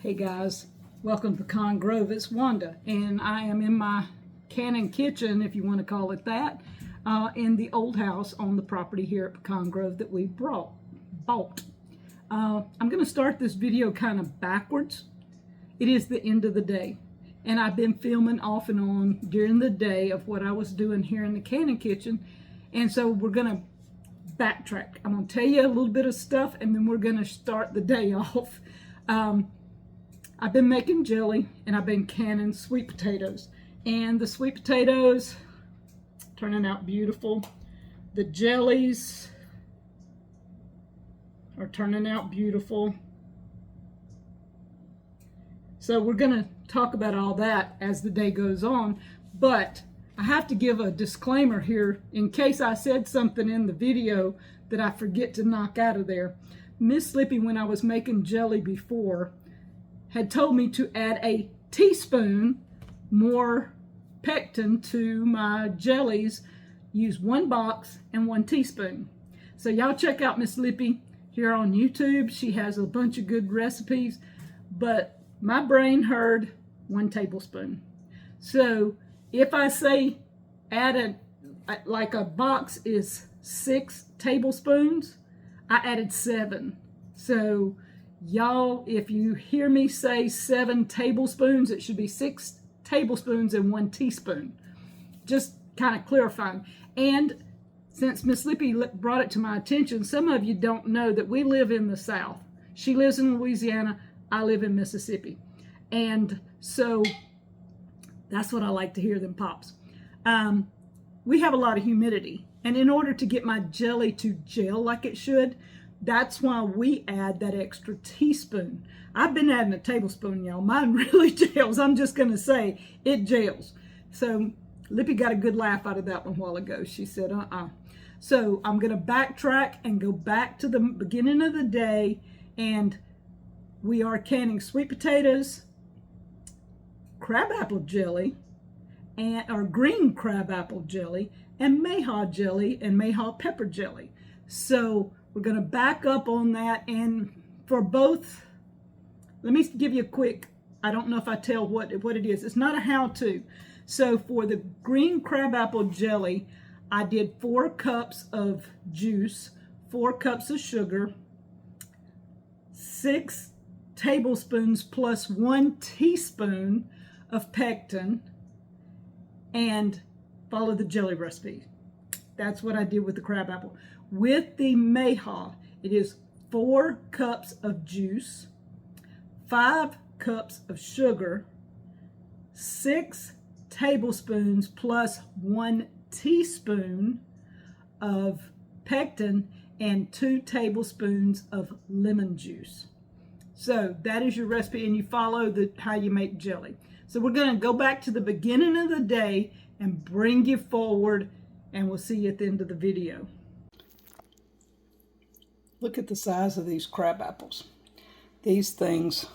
Hey guys, welcome to Pecan Grove. It's Wanda, and I am in my canning kitchen, if you want to call it that, in the old house on the property here at Pecan Grove that we bought. I'm going to start this video kind of backwards. It is the end of the day, and I've been filming off and on during the day of what I was doing here in the canning kitchen, and so we're going to backtrack. I'm going to tell you a little bit of stuff, and then we're going to start the day off. I've been making jelly and I've been canning sweet potatoes, and the sweet potatoes turning out beautiful. The jellies are turning out beautiful. So we're going to talk about all that as the day goes on, but I have to give a disclaimer here in case I said something in the video that I forget to knock out of there. Miss Slippy, when I was making jelly before, had told me to add a teaspoon more pectin to my jellies. Use 1 box and 1 teaspoon. So y'all check out Miss Slippy here on YouTube. She has a bunch of good recipes, but my brain heard 1 tablespoon. So if I say add like a box is 6 tablespoons, I added 7. So y'all, if you hear me say 7 tablespoons, it should be 6 tablespoons and 1 teaspoon. Just kind of clarifying. And since Miss Slippy brought it to my attention, some of you don't know that we live in the South. She lives in Louisiana, I live in Mississippi. And so that's what I like to hear, them pops. We have a lot of humidity. And in order to get my jelly to gel like it should, that's why we add that extra teaspoon. I've been adding a tablespoon, y'all. Mine really gels. I'm just going to say it gels. So Lippy got a good laugh out of that one a while ago. She said, So I'm going to backtrack and go back to the beginning of the day. And we are canning sweet potatoes, crabapple jelly, or green crabapple jelly, and Mayhaw jelly and Mayhaw pepper jelly. So we're going to back up on that, and for both, let me give you a quick, I don't know if I tell what it is. It's not a how-to. So for the green crabapple jelly, I did 4 cups of juice, 4 cups of sugar, 6 tablespoons plus 1 teaspoon of pectin, and follow the jelly recipe. That's what I did with the crabapple. With the Mayhaw, it is 4 cups of juice, 5 cups of sugar, 6 tablespoons plus 1 teaspoon of pectin, and 2 tablespoons of lemon juice. So that is your recipe, and you follow how you make jelly. So we're going to go back to the beginning of the day and bring you forward, and we'll see you at the end of the video. Look at the size of these crab apples. These things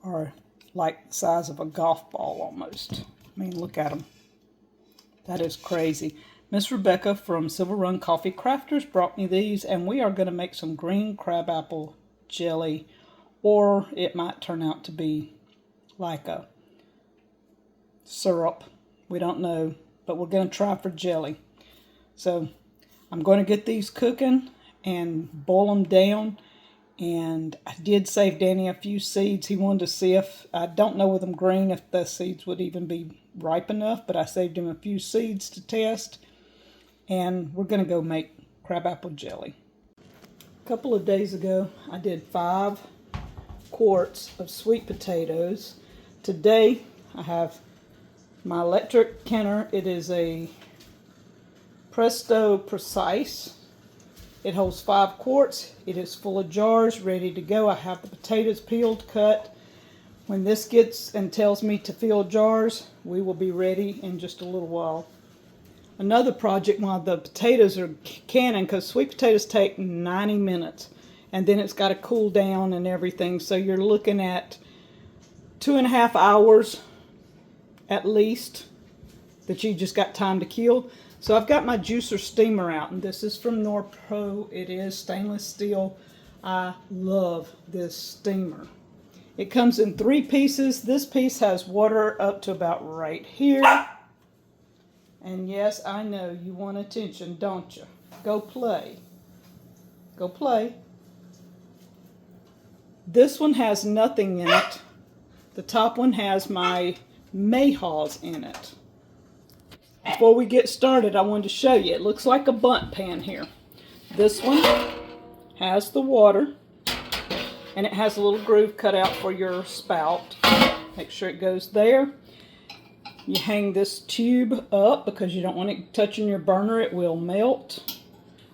are like the size of a golf ball almost. I mean, look at them. That is crazy. Miss Rebecca from Silver Run Coffee Crafters brought me these, and we are going to make some green crabapple jelly, or it might turn out to be like a syrup. We don't know, but we're going to try for jelly. So I'm going to get these cooking and boil them down. And I did save Danny a few seeds. He wanted to see if, I don't know with them green if the seeds would even be ripe enough, but I saved him a few seeds to test. And we're going to go make crabapple jelly. A couple of days ago, I did 5 quarts of sweet potatoes. Today, I have my electric canner. It is a Presto Precise. It holds 5 quarts. It is full of jars, ready to go. I have the potatoes peeled, cut. When this gets and tells me to fill jars, we will be ready in just a little while. Another project while the potatoes are canning, because sweet potatoes take 90 minutes, and then it's got to cool down and everything. So you're looking at 2.5 hours at least that you just got time to kill. So I've got my juicer steamer out, and this is from Norpro. It is stainless steel. I love this steamer. It comes in 3 pieces. This piece has water up to about right here. And yes, I know you want attention, don't you? Go play. Go play. This one has nothing in it. The top one has my Mayhaws in it. Before we get started, I wanted to show you. It looks like a bundt pan here. This one has the water, and it has a little groove cut out for your spout. Make sure it goes there. You hang this tube up because you don't want it touching your burner. It will melt.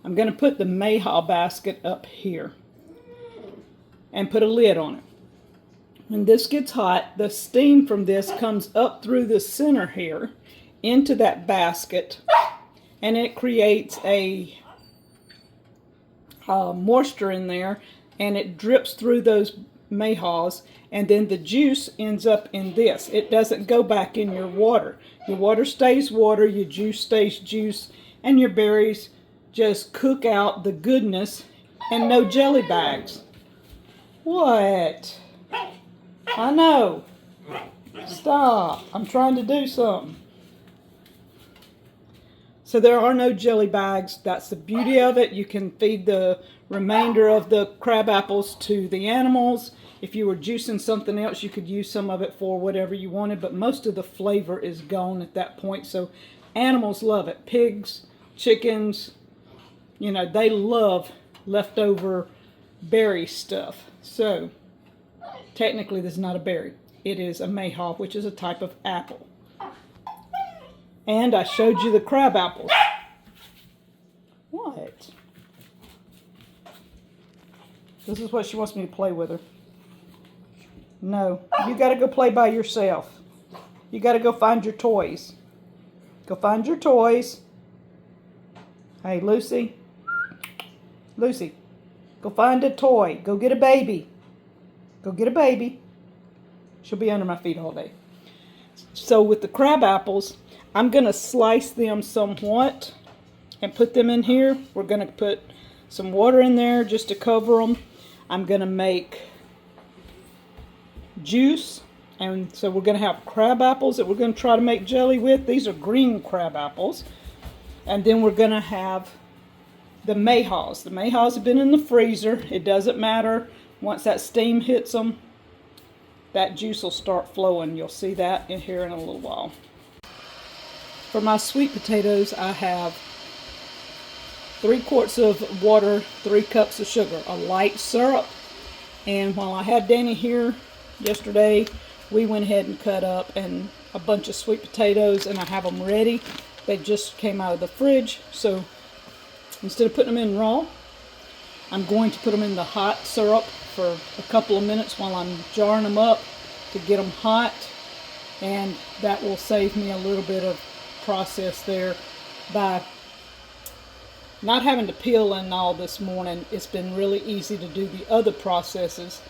I'm going to put the Mayhaw basket up here and put a lid on it. When this gets hot, the steam from this comes up through the center here into that basket, and it creates a moisture in there, and it drips through those Mayhaws, and then the juice ends up in this. It doesn't go back in your water. Your water stays water, your juice stays juice, and your berries just cook out the goodness, and no jelly bags. What? I know. Stop. I'm trying to do something. So there are no jelly bags. That's the beauty of it. You can feed the remainder of the crab apples to the animals. If you were juicing something else, you could use some of it for whatever you wanted, but most of the flavor is gone at that point. So animals love it. Pigs, chickens, you know, they love leftover berry stuff. So technically this is not a berry. It is a Mayhaw, which is a type of apple. And I showed you the crab apples. What? This is what she wants me to play with her. No, you got to go play by yourself. You got to go find your toys. Go find your toys. Hey, Lucy. Lucy, go find a toy. Go get a baby. Go get a baby. She'll be under my feet all day. So with the crab apples, I'm going to slice them somewhat and put them in here. We're going to put some water in there just to cover them. I'm going to make juice, and so we're going to have crab apples that we're going to try to make jelly with. These are green crab apples. And then we're going to have the Mayhaws. The Mayhaws have been in the freezer. It doesn't matter. Once that steam hits them, that juice will start flowing. You'll see that in here in a little while. For my sweet potatoes, I have 3 quarts of water, 3 cups of sugar, a light syrup. And while I had Danny here yesterday, we went ahead and cut up a bunch of sweet potatoes, and I have them ready. They just came out of the fridge. So instead of putting them in raw, I'm going to put them in the hot syrup for a couple of minutes while I'm jarring them up to get them hot. And that will save me a little bit of process there by not having to peel in all this morning. It's been really easy to do the other processes.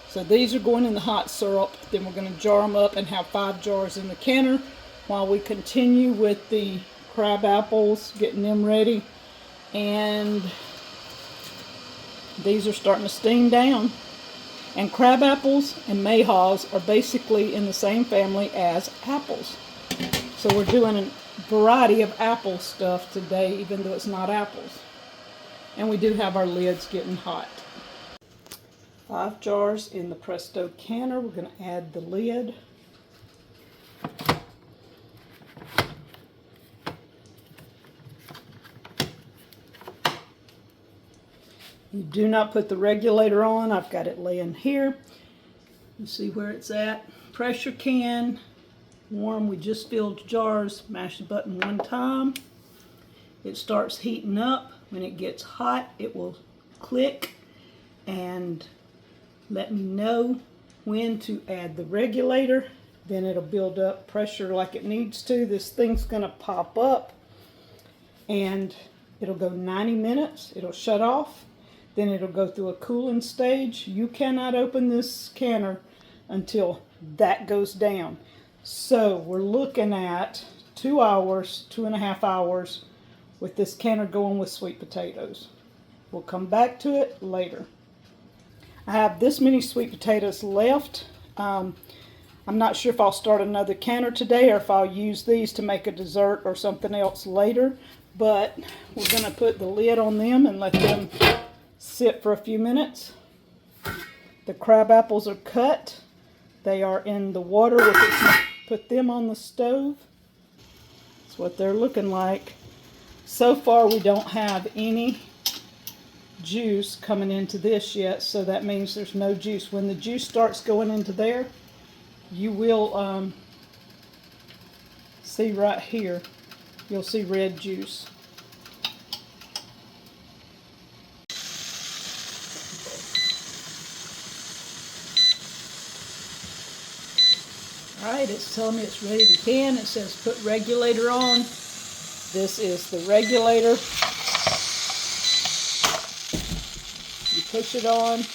So these are going in the hot syrup. Then we're going to jar them up and have 5 jars in the canner while we continue with the crab apples, getting them ready. And these are starting to steam down. And crab apples and Mayhaws are basically in the same family as apples. So we're doing a variety of apple stuff today, even though it's not apples. And we do have our lids getting hot. 5 jars in the Presto canner. We're going to add the lid. You do not put the regulator on. I've got it laying here. You see where it's at. Pressure can, warm. We just filled jars. Mash the button 1 time. It starts heating up. When it gets hot, it will click and let me know when to add the regulator. Then it'll build up pressure like it needs to. This thing's going to pop up and it'll go 90 minutes. It'll shut off. Then it'll go through a cooling stage. You cannot open this canner until that goes down. So we're looking at 2 hours, 2.5 hours with this canner going with sweet potatoes. We'll come back to it later. I have this many sweet potatoes left. I'm not sure if I'll start another canner today or if I'll use these to make a dessert or something else later. But we're going to put the lid on them and let them sit for a few minutes. The crab apples are cut. They are in the water. We'll put them on the stove. That's what they're looking like. So far we don't have any juice coming into this yet, so that means there's no juice. When the juice starts going into there, you will see right here, you'll see red juice. Alright, it's telling me it's ready to can. It says put regulator on. This is the regulator. You push it on.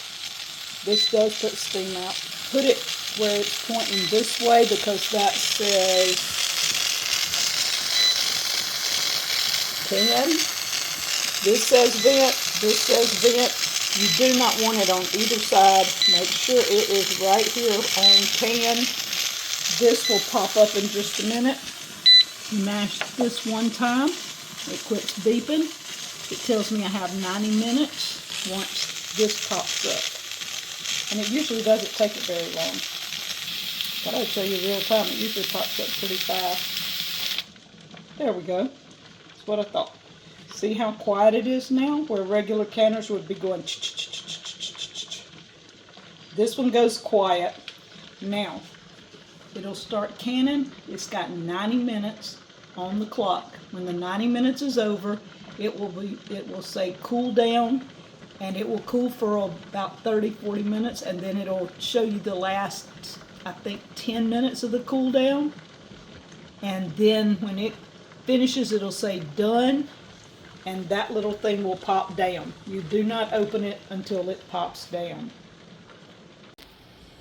This does put steam out. Put it where it's pointing this way because that says can. This says vent. This says vent. You do not want it on either side. Make sure it is right here on can. This will pop up in just a minute. You mash this one time. It quits beeping. It tells me I have 90 minutes once this pops up. And it usually doesn't take it very long. But I'll tell you real time, it usually pops up pretty fast. There we go. That's what I thought. See how quiet it is now? Where regular canners would be going ch-ch-ch-ch-ch-ch-ch. This one goes quiet. Now, it'll start canning. It's got 90 minutes on the clock. When the 90 minutes is over, it will say cool down, and it will cool for about 30-40 minutes, and then it'll show you the last, I think, 10 minutes of the cool down. And then when it finishes, it'll say done, and that little thing will pop down. You do not open it until it pops down.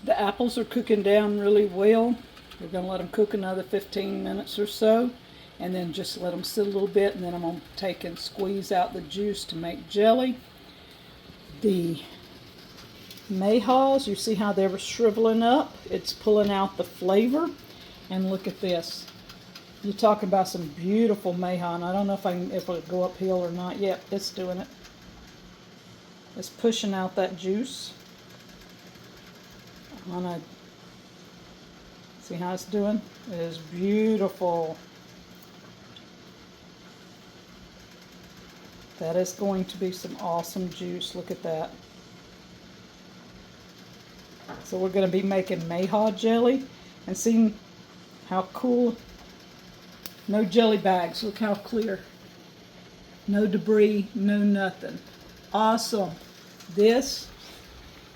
The apples are cooking down really well. We're going to let them cook another 15 minutes or so, and then just let them sit a little bit, and then I'm going to take and squeeze out the juice to make jelly. The Mayhaws, you see how they were shriveling up? It's pulling out the flavor. And look at this. You're talking about some beautiful Mayhaw, and I don't know if it'll go uphill or not yet. It's doing it. It's pushing out that juice. See how it's doing? It is beautiful. That is going to be some awesome juice. Look at that. So we're going to be making Mayhaw jelly and seeing how cool. No jelly bags. Look how clear. No debris, no nothing. Awesome. This,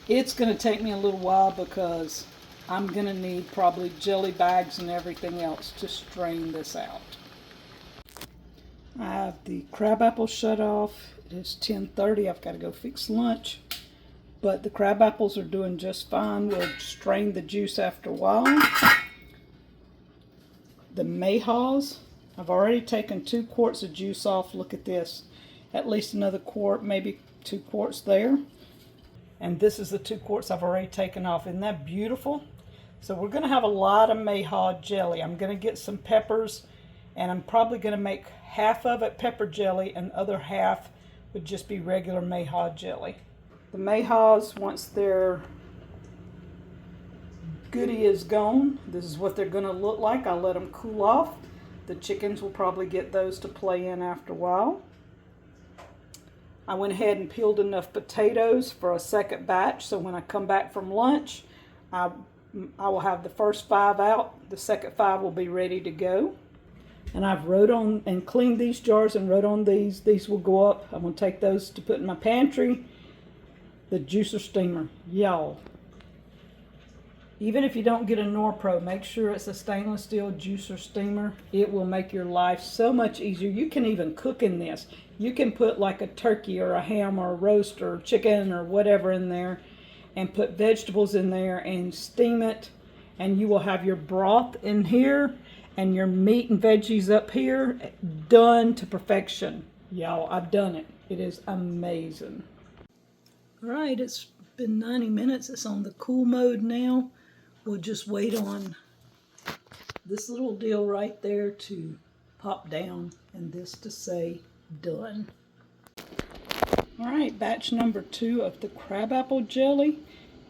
it's going to take me a little while because I'm going to need probably jelly bags and everything else to strain this out. I have the crabapple shut off. It is 10:30. I've got to go fix lunch. But the crab apples are doing just fine. We'll strain the juice after a while. The Mayhaws, I've already taken 2 quarts of juice off. Look at this. At least another quart, maybe 2 quarts there. And this is the 2 quarts I've already taken off. Isn't that beautiful? So we're going to have a lot of Mayhaw jelly. I'm going to get some peppers, and I'm probably going to make half of it pepper jelly and the other half would just be regular Mayhaw jelly. The Mayhaws, once their goodie is gone, this is what they're going to look like. I'll let them cool off. The chickens will probably get those to play in after a while. I went ahead and peeled enough potatoes for a second batch, so when I come back from lunch, I will have the first 5 out. The second 5 will be ready to go. And I've wrote on and cleaned these jars and wrote on these. These will go up. I'm going to take those to put in my pantry. The juicer steamer. Y'all, even if you don't get a Norpro, make sure it's a stainless steel juicer steamer. It will make your life so much easier. You can even cook in this. You can put like a turkey or a ham or a roast or chicken or whatever in there and put vegetables in there and steam it, and you will have your broth in here and your meat and veggies up here, done to perfection. Y'all, I've done it. It is amazing. All right, it's been 90 minutes. It's on the cool mode now. We'll just wait on this little deal right there to pop down and this to say done. All right, batch number 2 of the crabapple jelly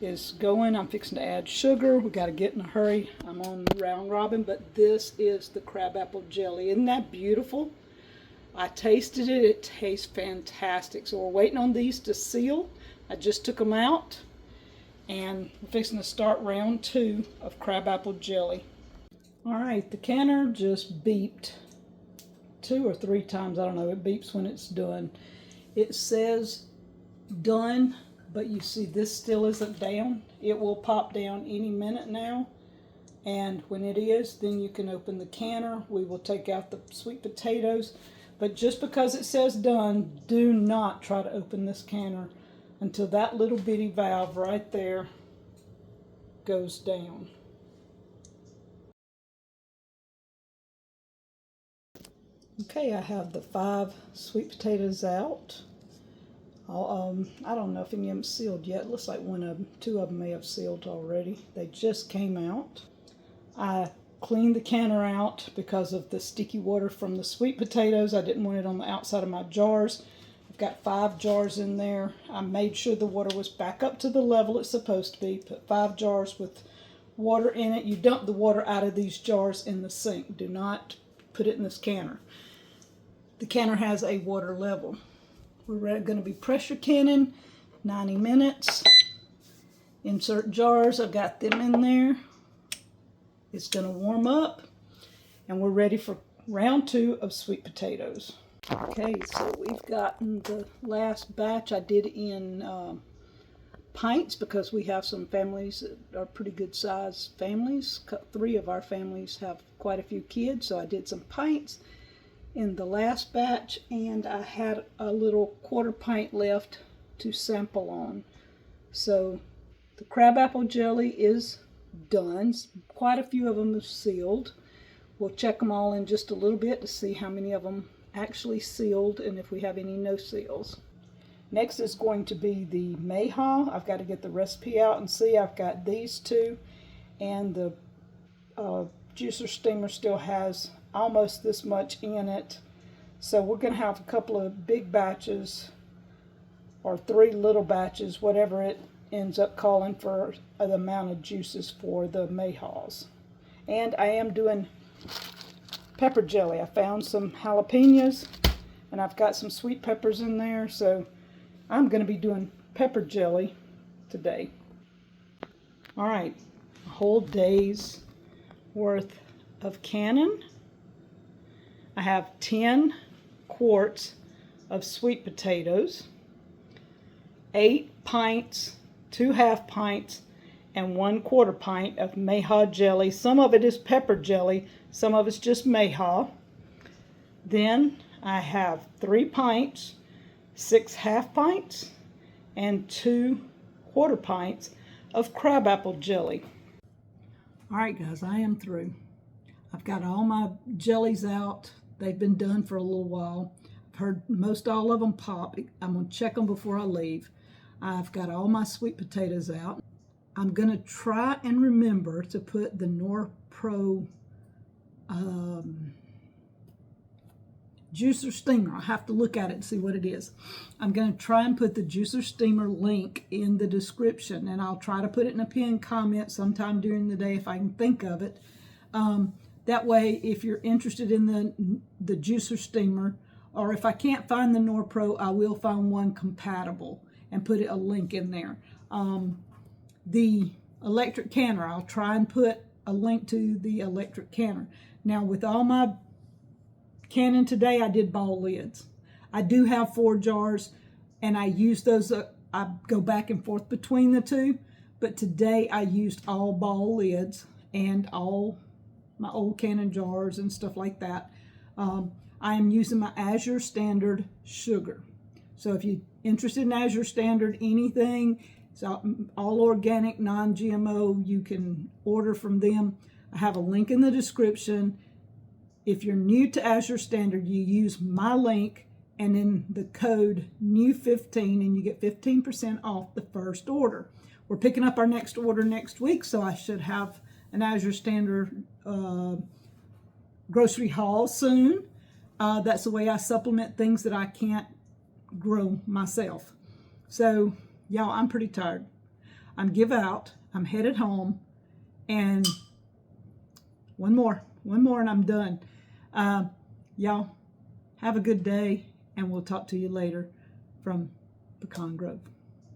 is going. I'm fixing to add sugar. We got to get in a hurry. I'm on round robin, but this is the crabapple jelly. Isn't that beautiful? I tasted it. It tastes fantastic. So we're waiting on these to seal. I just took them out, and we're fixing to start round 2 of crabapple jelly. All right, the canner just beeped 2 or 3 times. I don't know. It beeps when it's done. It says done, but you see this still isn't down. It will pop down any minute now, and when it is, then you can open the canner. We will take out the sweet potatoes, but just because it says done, do not try to open this canner until that little bitty valve right there goes down. Okay, I have the 5 sweet potatoes out. I don't know if any of them sealed yet. It looks like 2 of them may have sealed already. They just came out. I cleaned the canner out because of the sticky water from the sweet potatoes. I didn't want it on the outside of my jars. I've got 5 jars in there. I made sure the water was back up to the level it's supposed to be. Put 5 jars with water in it. You dump the water out of these jars in the sink. Do not put it in this canner. The canner has a water level. We're going to be pressure canning 90 minutes. Insert jars. I've got them in there. It's going to warm up, and we're ready for round 2 of sweet potatoes. Okay, so we've gotten the last batch. I did in pints because we have some families that are pretty good sized families. 3 of our families have quite a few kids, so I did some pints in the last batch, and I had a little 1/4 pint left to sample on. So the crabapple jelly is done. Quite a few of them are sealed. We'll check them all in just a little bit to see how many of them actually sealed and if we have any no seals. Next is going to be the Mayhaw. I've got to get the recipe out and see. I've got these 2, and the juicer steamer still has almost this much in it. So we're going to have a couple of big batches or 3 little batches, whatever it ends up calling for the amount of juices for the Mayhaws. And I am doing pepper jelly. I found some jalapenos, and I've got some sweet peppers in there, so I'm going to be doing pepper jelly today. All right, a whole day's worth of canning. I have 10 quarts of sweet potatoes, 8 pints, 2 half pints, and 1/4 pint of Mayhaw jelly. Some of it is pepper jelly, some of it's just Mayhaw. Then I have 3 pints, 6 half pints, and 2 1/4 pints of crabapple jelly. All right, guys, I am through. I've got all my jellies out. They've been done for a little while. I've heard most all of them pop. I'm going to check them before I leave. I've got all my sweet potatoes out. I'm going to try and remember to put the Norpro juicer steamer. I'll have to look at it and see what it is. I'm going to try and put the juicer steamer link in the description, and I'll try to put it in a pinned comment sometime during the day if I can think of it. That way, if you're interested in the juicer steamer, or if I can't find the Norpro, I will find one compatible and put a link in there. The electric canner, I'll try and put a link to the electric canner. Now, with all my canning today, I did ball lids. I do have 4 jars, and I use those. I go back and forth between the 2, but today I used all ball lids and all my old canning jars and stuff like that. I am using my Azure Standard sugar. So if you're interested in Azure Standard anything, it's all organic, non-GMO, you can order from them. I have a link in the description. If you're new to Azure Standard, you use my link and then the code NEW15, and you get 15% off the first order. We're picking up our next order next week, so I should have an Azure Standard grocery haul soon. That's the way I supplement things that I can't grow myself. So, y'all, I'm pretty tired. I'm give out. I'm headed home. And one more and I'm done. Y'all, have a good day, and we'll talk to you later from Pecan Grove.